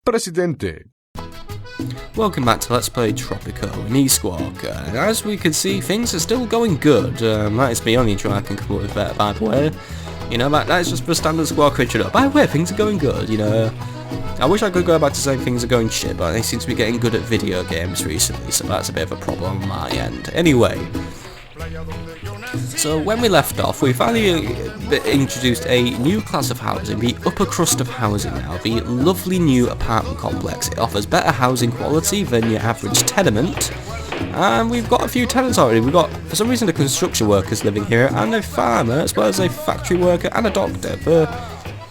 Presidente. Welcome back to Let's Play Tropico in Eastwalk. As we can see, things are still going good. That is the only intro I can come up with better, by the way. You know, that is just for standard squawk intro. By the way, things are going good, you know. I wish I could go back to saying things are going shit, but I seem to be getting good at video games recently, so that's a bit of a problem on my end. Anyway, so when we left off, we finally introduced a new class of housing, the upper crust of housing now, the lovely new apartment complex. It offers better housing quality than your average tenement, and we've got a few tenants already. We've got, for some reason, the construction workers living here, and a farmer, as well as a factory worker and a doctor. The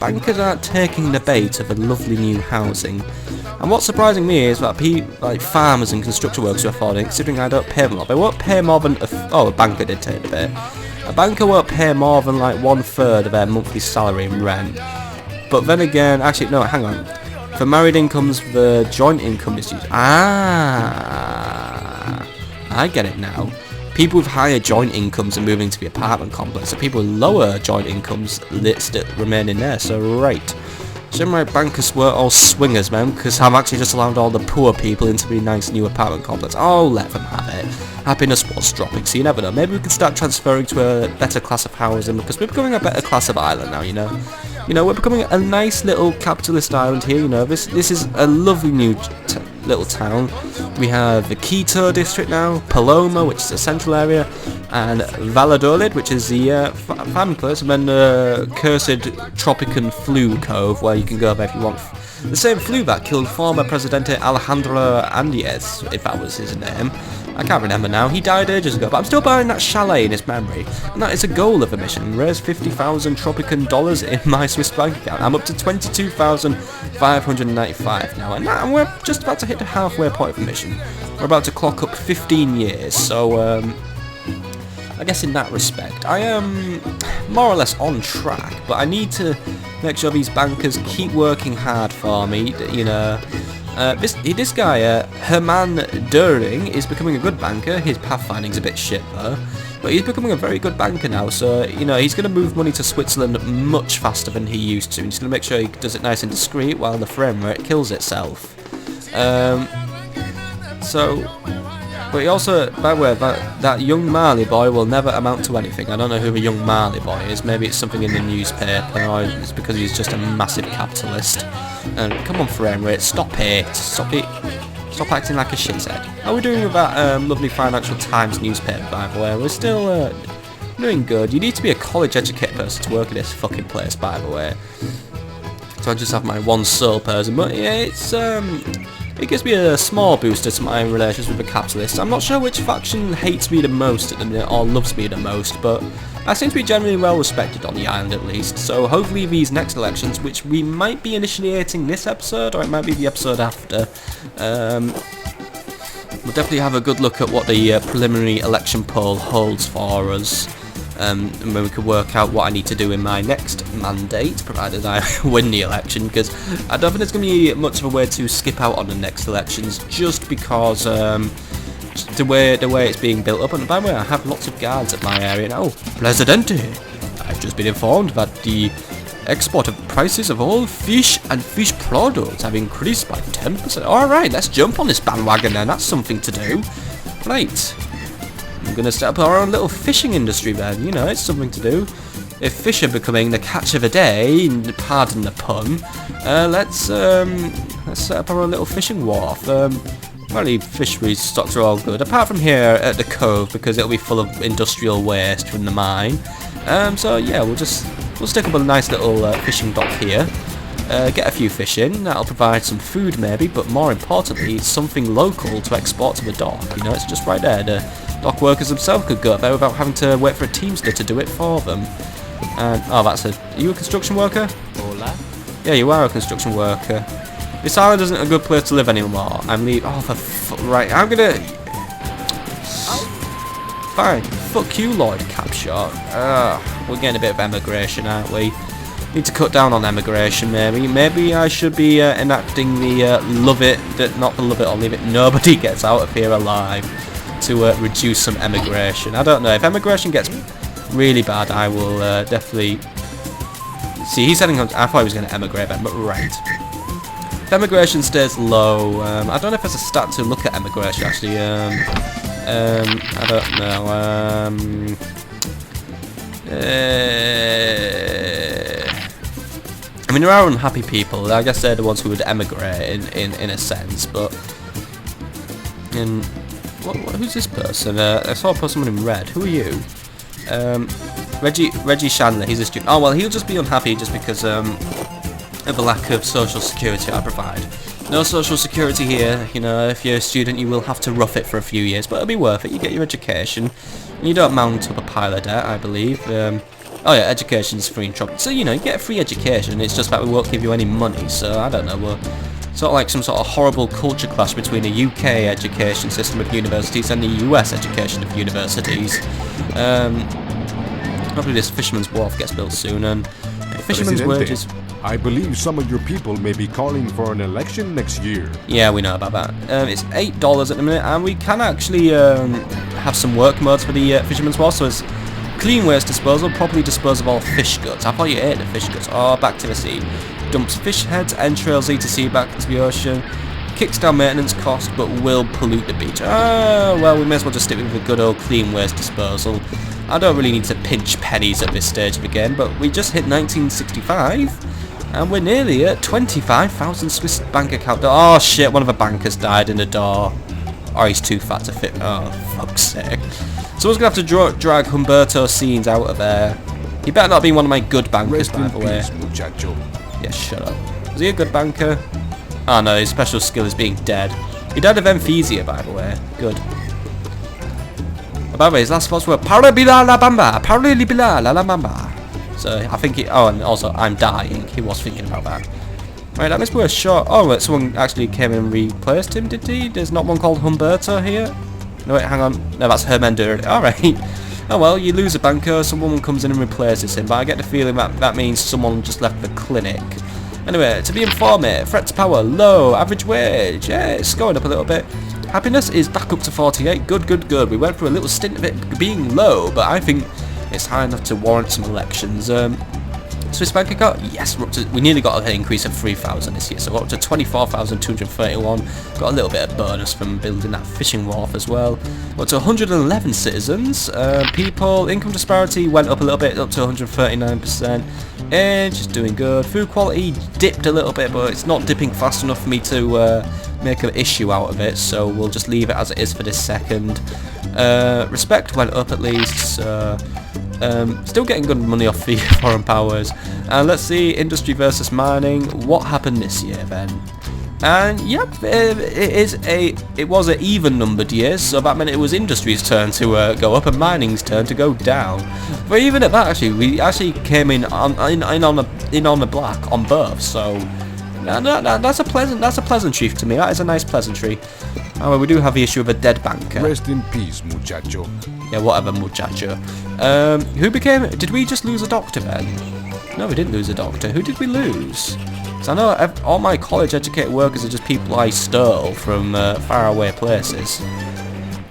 bankers aren't taking the bait of a lovely new housing. And what's surprising me is that like farmers and construction workers are affording, considering I don't pay them a lot. They won't pay more than a banker did take the bait. A banker won't pay more than like 1/3 of their monthly salary in rent. But then again, actually no, hang on. For married incomes, the joint income is used. I get it now. People with higher joint incomes are moving to the apartment complex, so people with lower joint incomes remain in there. So right. So my bankers were all swingers, man, because I've actually just allowed all the poor people into the nice new apartment complex. Oh, let them have it. Happiness was dropping, so you never know. Maybe we can start transferring to a better class of housing, because we're becoming a better class of island now, you know. You know, we're becoming a nice little capitalist island here, you know. This is a lovely new little town. We have the Quito district now, Paloma, which is a central area, and Valladolid, which is the farming place, and then the cursed Tropican Flu Cove, where you can go there if you want. The same flu that killed former Presidente Alejandro Andiez, if that was his name. I can't remember now. He died ages ago, but I'm still buying that chalet in his memory. And that is a goal of the mission. Raise 50,000 Tropican dollars in my Swiss bank account. I'm up to 22,595 now, and we're just about to hit the halfway point of the mission. We're about to clock up 15 years, so I guess in that respect, I am more or less on track, but I need to make sure these bankers keep working hard for me, you know. This guy, Herman During, is becoming a good banker. His pathfinding's a bit shit though, but he's becoming a very good banker now, so, you know, he's going to move money to Switzerland much faster than he used to. He's going to make sure he does it nice and discreet while the frame rate kills itself. But he also, by the way, that young Marley boy will never amount to anything. I don't know who the young Marley boy is. Maybe it's something in the newspaper, or it's because he's just a massive capitalist. And come on, frame rate, stop it. Stop acting like a shithead. How are we doing with that lovely Financial Times newspaper, by the way? We're still doing good. You need to be a college-educated person to work at this fucking place, by the way. So I just have my one sole person, but yeah, it gives me a small booster to my relations with the capitalists. I'm not sure which faction hates me the most at the minute, or loves me the most, but I seem to be generally well respected on the island at least. So hopefully these next elections, which we might be initiating this episode, or it might be the episode after, we'll definitely have a good look at what the preliminary election poll holds for us. And when we can work out what I need to do in my next mandate, provided I win the election, because I don't think there's going to be much of a way to skip out on the next elections, just because the way it's being built up. And by the way, I have lots of guards at my area now. Presidente, I've just been informed that the export of prices of all fish and fish products have increased by 10%. Alright, let's jump on this bandwagon then, that's something to do. Right. I'm going to set up our own little fishing industry then, you know, it's something to do. If fish are becoming the catch of the day, pardon the pun, let's set up our own little fishing wharf. Apparently fishery stocks are all good, apart from here at the cove, because it'll be full of industrial waste from the mine. So yeah, we'll stick up a nice little fishing dock here. Get a few fish in, that'll provide some food maybe, but more importantly, it's something local to export to the dock. You know, it's just right there. The dock workers themselves could go there without having to wait for a teamster to do it for them. And oh, are you a construction worker? Hola. Yeah, you are a construction worker. This island isn't a good place to live anymore. I'm leaving. Oh, right. I'm gonna. Fine. Fuck you, Lord Capshot. We're getting a bit of emigration, aren't we? Need to cut down on emigration, maybe. Maybe I should be enacting the love it, not the love it or leave it. Nobody gets out of here alive, to reduce some emigration. I don't know. If emigration gets really bad, I will definitely. See, he's heading on. I thought he was going to emigrate then, but right. If emigration stays low, I don't know if there's a stat to look at emigration actually. I don't know. I mean, there are unhappy people. I guess they're the ones who would emigrate in a sense. But who's this person? I saw someone in red. Who are you? Reggie Chandler. He's a student. Oh well, he'll just be unhappy just because of the lack of social security I provide. No social security here. You know, if you're a student, you will have to rough it for a few years, but it'll be worth it. You get your education. You don't mount up a pile of debt, I believe. Oh yeah, education's free in Tropico. So, you know, you get a free education, it's just that we won't give you any money, so I don't know, we're sort of like some sort of horrible culture clash between the UK education system of universities and the US education of universities. Hopefully this Fisherman's Wharf gets built soon, and Fisherman's wages... I believe some of your people may be calling for an election next year. Yeah, we know about that. It's $8 at the minute, and we can actually have some work modes for the Fisherman's Wharf, so it's clean waste disposal, properly dispose of all fish guts. I thought you ate the fish guts. Oh, back to the sea. Dumps fish heads, entrails, etc. back into the ocean. Kicks down maintenance cost, but will pollute the beach. Oh, well, we may as well just stick with the good old clean waste disposal. I don't really need to pinch pennies at this stage of the game, but we just hit 1965. And we're nearly at 25,000 Swiss bank account. Oh shit, one of the bankers died in the door. Or he's too fat to fit. Oh, fuck's sake. Someone's going to have to drag Humberto Scenes out of there. He better not be one of my good bankers, by the way. Muchacho. Yeah, shut up. Was he a good banker? Oh no, his special skill is being dead. He died of emphysema, by the way. Good. By the way, his last thoughts were Parabila la bamba, Parabila la bamba. So I think he... Oh, and also, I'm dying. He was thinking about that. Right, that must be a shot. Oh, wait, someone actually came and replaced him, did he? There's not one called Humberto here? No, wait, hang on. No, that's Hermender. Alright. Oh, well, you lose a banker, someone comes in and replaces him, but I get the feeling that that means someone just left the clinic. Anyway, to be informed, threat to power, low, average wage. Yeah, it's going up a little bit. Happiness is back up to 48. Good, good, good. We went through a little stint of it being low, but I think it's high enough to warrant some elections. Swiss bank account? Yes, we're up to, we nearly got an increase of 3,000 this year, so we're up to 24,231. Got a little bit of bonus from building that fishing wharf as well. We're up to 111 citizens. People, income disparity went up a little bit, up to 139%. And just doing good. Food quality dipped a little bit, but it's not dipping fast enough for me to make an issue out of it, so we'll just leave it as it is for this second. Respect went up at least, so still getting good money off the foreign powers. And let's see, industry versus mining. What happened this year then? And yep, it was an even numbered year, so that meant it was industry's turn to go up and mining's turn to go down. But even at that, actually, we actually came in on the black on both. So that's a pleasantry to me. That is a nice pleasantry. However, we do have the issue of a dead banker. Rest in peace, muchacho. Yeah, whatever, muchacho. Who became? Did we just lose a doctor then? No, we didn't lose a doctor. Who did we lose? I know all my college-educated workers are just people I stole from faraway places.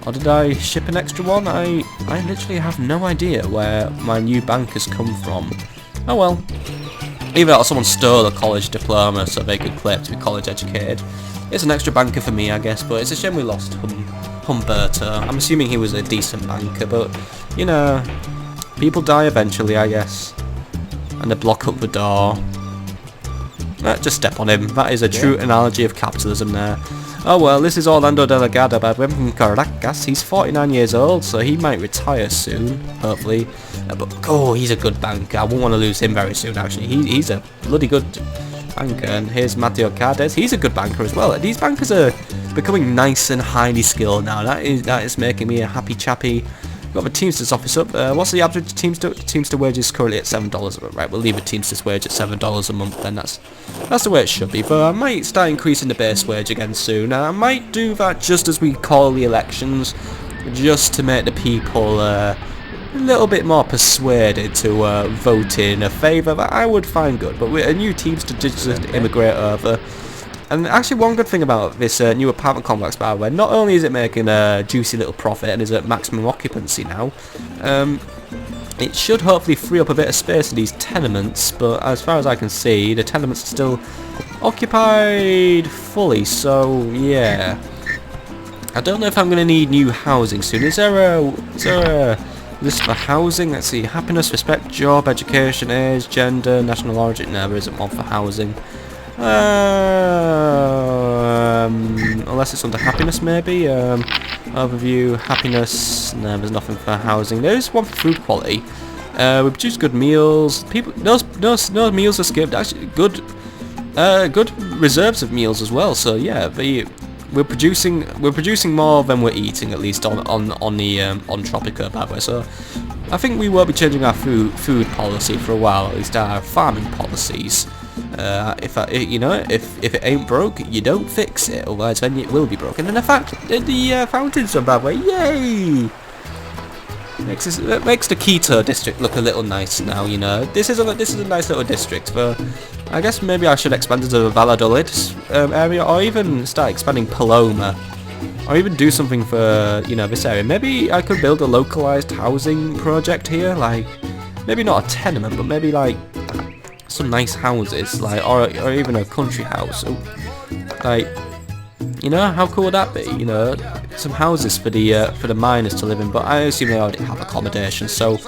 Or did I ship an extra one? I literally have no idea where my new bankers come from. Oh well. Either that or someone stole a college diploma so they could claim to be college-educated. It's an extra banker for me, I guess, but it's a shame we lost Humberto. I'm assuming he was a decent banker, but, you know, people die eventually, I guess. And they block up the door. Just step on him. That is a true analogy of capitalism there. Oh well, this is Orlando Delegado by Wim from Caracas. He's 49 years old, so he might retire soon, hopefully. But, oh, he's a good banker. I won't want to lose him very soon, actually. He's a bloody good banker. And here's Mateo Cades. He's a good banker as well. These bankers are becoming nice and highly skilled now. That is making me a happy chappy. Got the Teamsters office up. What's the average Teamster wages currently at $7? Right, we'll leave a Teamsters wage at $7 a month. Then that's the way it should be. But I might start increasing the base wage again soon. I might do that just as we call the elections, just to make the people a little bit more persuaded to vote in a favour that I would find good. But a new Teamster to just immigrate over. And actually, one good thing about this new apartment complex, by the way, not only is it making a juicy little profit and is at maximum occupancy now, it should hopefully free up a bit of space in these tenements, but as far as I can see, the tenements are still occupied fully, so yeah. I don't know if I'm going to need new housing soon. Is there a list for housing? Let's see, happiness, respect, job, education, age, gender, national origin. No, there isn't one for housing. Unless it's under happiness, maybe. Overview, happiness. No, there's nothing for housing. There is one for food quality. We produce good meals. People, no meals are skipped. Actually, good reserves of meals as well. So yeah, we're producing more than we're eating, at least on Tropico, by the way. So I think we won't be changing our food policy for a while, at least our farming policies. If it ain't broke, you don't fix it, otherwise then it will be broken. And in fact, the fountains are bad way. Yay! Makes the Quito district look a little nice now. You know, this is a nice little district. But I guess maybe I should expand it to the Valladolid area, or even start expanding Paloma, or even do something for this area. Maybe I could build a localized housing project here, like maybe not a tenement, but maybe like some nice houses, like or even a country house. So, like, how cool would that be? Some houses for the miners to live in. But I assume they already have accommodation, so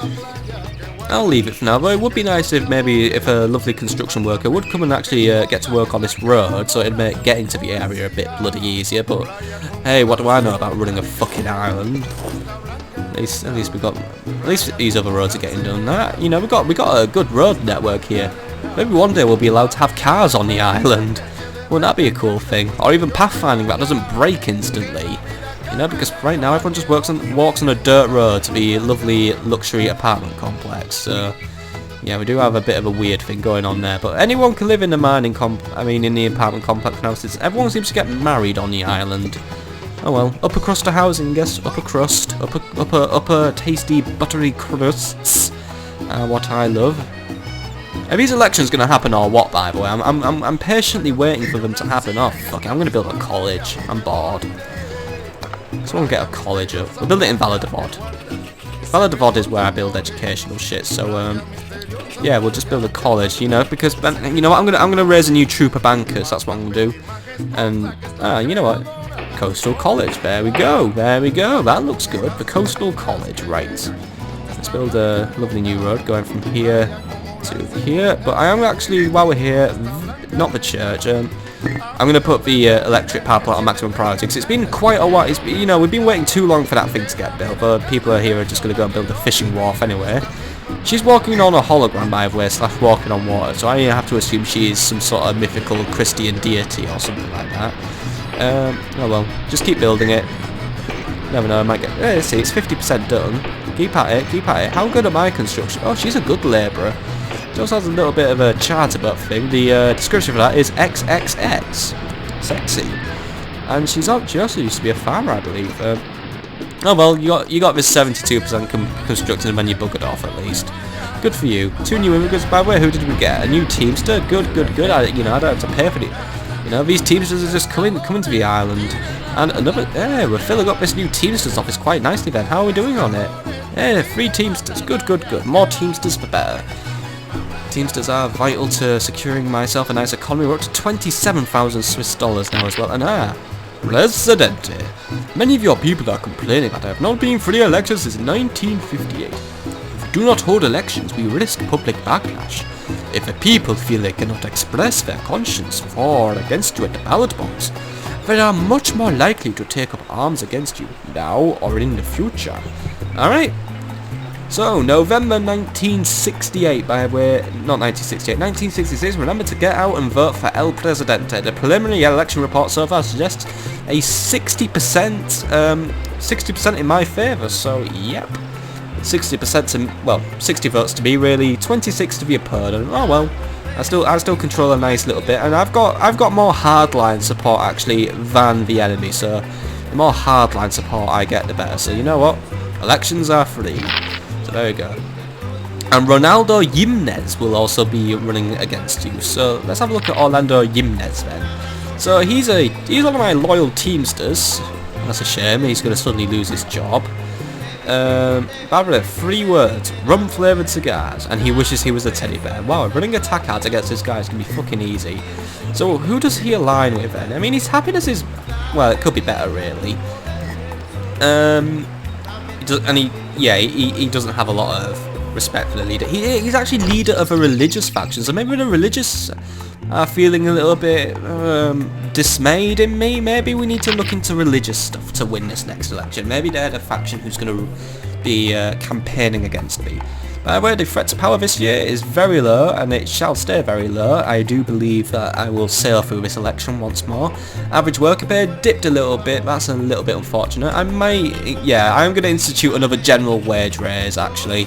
I'll leave it for now. But it would be nice if a lovely construction worker would come and actually get to work on this road, so it'd make getting to the area a bit bloody easier. But hey, what do I know about running a fucking island? At least these other roads are getting done. We got a good road network here. Maybe one day we'll be allowed to have cars on the island. Wouldn't that be a cool thing? Or even pathfinding that doesn't break instantly. Because right now everyone just walks on a dirt road to the lovely luxury apartment complex. So yeah, we do have a bit of a weird thing going on there. But anyone can live in the in the apartment complex now, since everyone seems to get married on the island. Oh well, upper crust to housing, yes, upper crust, upper tasty buttery crusts, what I love. Are these elections going to happen or what, by the way? I'm patiently waiting for them to happen. Oh fuck it, I'm going to build a college. I'm bored. So we'll get a college up. We'll build it in Valladolid. Valladolid is where I build educational shit. So yeah, we'll just build a college. Because you know what? I'm gonna raise a new troop of bankers. That's what I'm gonna do. And you know what? Coastal College. There we go. There we go. That looks good. The Coastal College. Right. Let's build a lovely new road going from here to here. But I am actually, while we're here, not the church. I'm going to put the electric power plant on maximum priority, because it's been quite a while. We've been waiting too long for that thing to get built, but people are here are just going to go and build a fishing wharf anyway. She's walking on a hologram, by the way, / walking on water, so I have to assume she is some sort of mythical Christian deity or something like that. Oh well, just keep building it. Never know, I might get... let's see, it's 50% done. Keep at it, keep at it. How good am I construction? Oh, she's a good labourer. She also has a little bit of a charter butt thing. The description for that is XXX. Sexy. And she also used to be a farmer, I believe. Oh well, you got this 72% constructed and then you buggered off at least. Good for you. 2 new immigrants, by the way. Who did we get? A new Teamster? Good. I don't have to pay for it. These Teamsters are just coming to the island. And another... we're filling up this new Teamsters office quite nicely then. How are we doing on it? 3 Teamsters. Good. More Teamsters for better. Teamsters are vital to securing myself a nice economy. We're up to 27,000 Swiss dollars now as well. And Presidente. Many of your people are complaining that I have not been free elected since 1958. If we do not hold elections, we risk public backlash. If the people feel they cannot express their conscience for or against you at the ballot box, they are much more likely to take up arms against you now or in the future. Alright. So, November 1968, by the way, not 1968, 1966, remember to get out and vote for El Presidente. The preliminary election report so far suggests a 60% in my favour, so yep. 60% to, well, 60 votes to me really, 26 to the opponent. Oh well, I still control a nice little bit, and I've got more hardline support actually than the enemy, so the more hardline support I get, the better. So you know what? Elections are free. So there we go. And Ronaldo Jimenez will also be running against you. So let's have a look at Orlando Jimenez then. So he's one of my loyal Teamsters. That's a shame. He's going to suddenly lose his job. Barbara, 3 words. Rum flavoured cigars. And he wishes he was a teddy bear. Wow, running attack ads against this guy is going to be fucking easy. So who does he align with then? I mean, his happiness is... Well, it could be better, really. He doesn't have a lot of respect for the leader. He's actually leader of a religious faction. So maybe the religious are feeling a little bit dismayed in me. Maybe we need to look into religious stuff to win this next election. Maybe they're the faction who's going to be campaigning against me. By the way, the threat to power this year is very low, and it shall stay very low. I do believe that I will sail through this election once more. Average worker pay dipped a little bit. That's a little bit unfortunate. I'm going to institute another general wage raise, actually,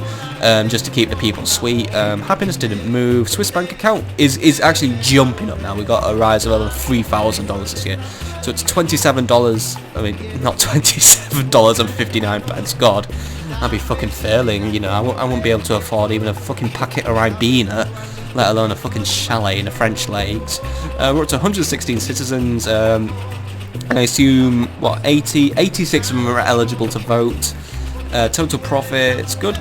just to keep the people sweet. Happiness didn't move. Swiss bank account is actually jumping up now. We got a rise of over $3,000 this year. So it's $27. I mean, not $27.59. God. I'd be fucking failing, you know. I won't be able to afford even a fucking packet of Ribena, let alone a fucking chalet in the French Lakes. We're up to 116 citizens, and I assume, 86 of them are eligible to vote. Total profits, good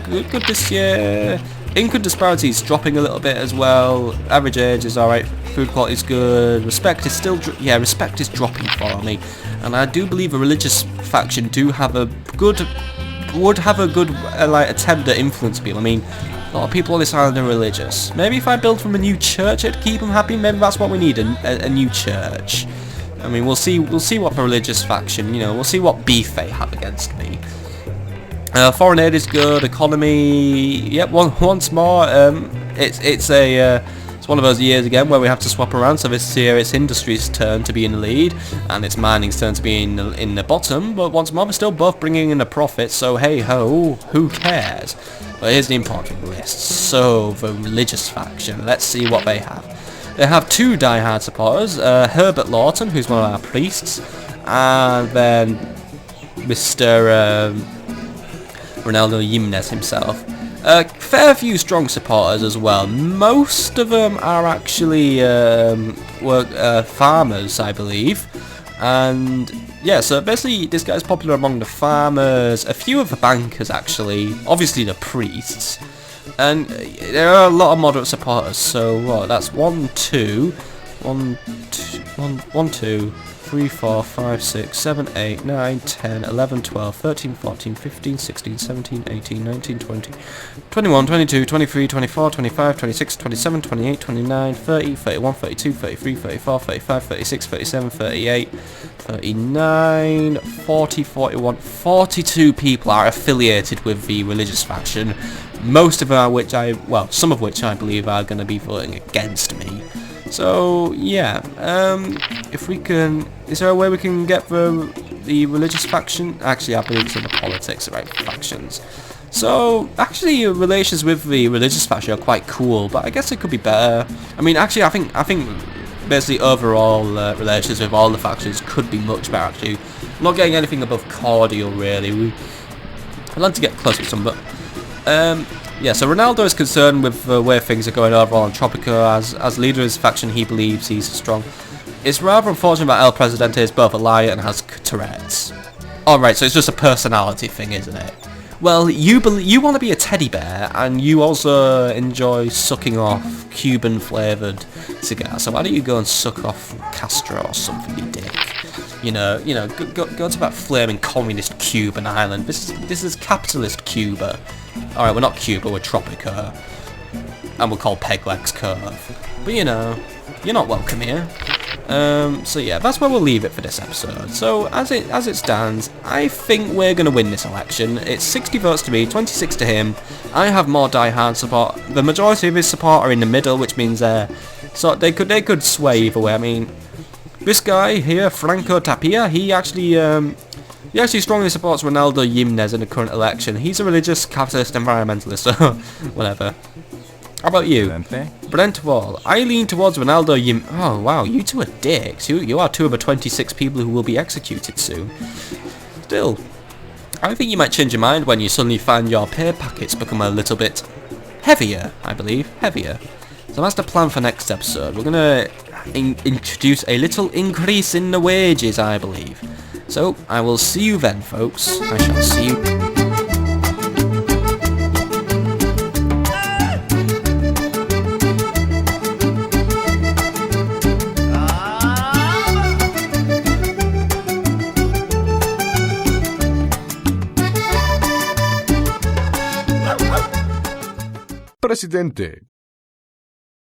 this year. Income disparities dropping a little bit as well. Average age is alright. Food quality is good. Respect is still, respect is dropping for me. And I do believe a religious faction would have a good attempt at influence people. I mean, a lot of people on this island are religious. Maybe if I build from a new church, it'd keep them happy. Maybe that's what we need, a new church. I mean, we'll see what the religious faction, you know, we'll see what beef they have against me. Foreign aid is good. Economy, yep. Once more, it's one of those years again where we have to swap around. So this year it's industry's turn to be in the lead, and it's mining's turn to be in the bottom. But once more, we're still both bringing in a profit. So hey ho, who cares? But here's the important list. So the religious faction. Let's see what they have. They have 2 diehard supporters: Herbert Lawton, who's one of our priests, and then Mr. Ronaldo Jimenez himself. Fair few strong supporters as well. Most of them are actually farmers, I believe. And yeah, so basically this guy's popular among the farmers, a few of the bankers actually, obviously the priests, and there are a lot of moderate supporters. So that's 1, 2, 3, 4, 5, 6, 7, 8, 9, 10, 11, 12, 13, 14, 15, 16, 17, 18, 19, 20, 21, 22, 23, 24, 25, 26, 27, 28, 29, 30, 31, 32, 33, 34, 35, 36, 37, 38, 39, 40, 41, 42 people are affiliated with the religious faction. Most of them some of which I believe are going to be voting against me. So yeah, if we can, is there a way we can get the religious faction? Actually, I believe it's in the politics, right? Factions. So actually, relations with the religious faction are quite cool, but I guess it could be better. I mean, actually, I think basically overall relations with all the factions could be much better. Actually, I'm not getting anything above cordial really. I'd like to get close with some, but yeah, so Ronaldo is concerned with the way things are going overall in Tropico. As leader of his faction, he believes he's strong. It's rather unfortunate that El Presidente is both a liar and has Tourette's. Alright, so it's just a personality thing, isn't it? Well, you want to be a teddy bear, and you also enjoy sucking off Cuban-flavoured cigars. So why don't you go and suck off Castro or something, you dick? You know, go to that flaming communist Cuban island. This is capitalist Cuba. Alright, we're not Cuba, we're Tropico. And we're called Pegleg's Cove. But you know, you're not welcome here. So yeah, that's where we'll leave it for this episode. So as it stands, I think we're going to win this election. It's 60 votes to me, 26 to him. I have more die-hard support. The majority of his support are in the middle, which means so they could sway either way. I mean, this guy here, Franco Tapia, he actually strongly supports Ronaldo Jimenez in the current election. He's a religious, capitalist, environmentalist, so whatever. How about you? Brent Wall. I lean towards Ronaldo Jimenez. Oh, wow, you two are dicks. You are 2 of the 26 people who will be executed soon. Still, I think you might change your mind when you suddenly find your pay packets become a little bit heavier, I believe. Heavier. So that's the plan for next episode. We're going to introduce a little increase in the wages, I believe. So, I will see you then, folks. I shall see you. Presidente.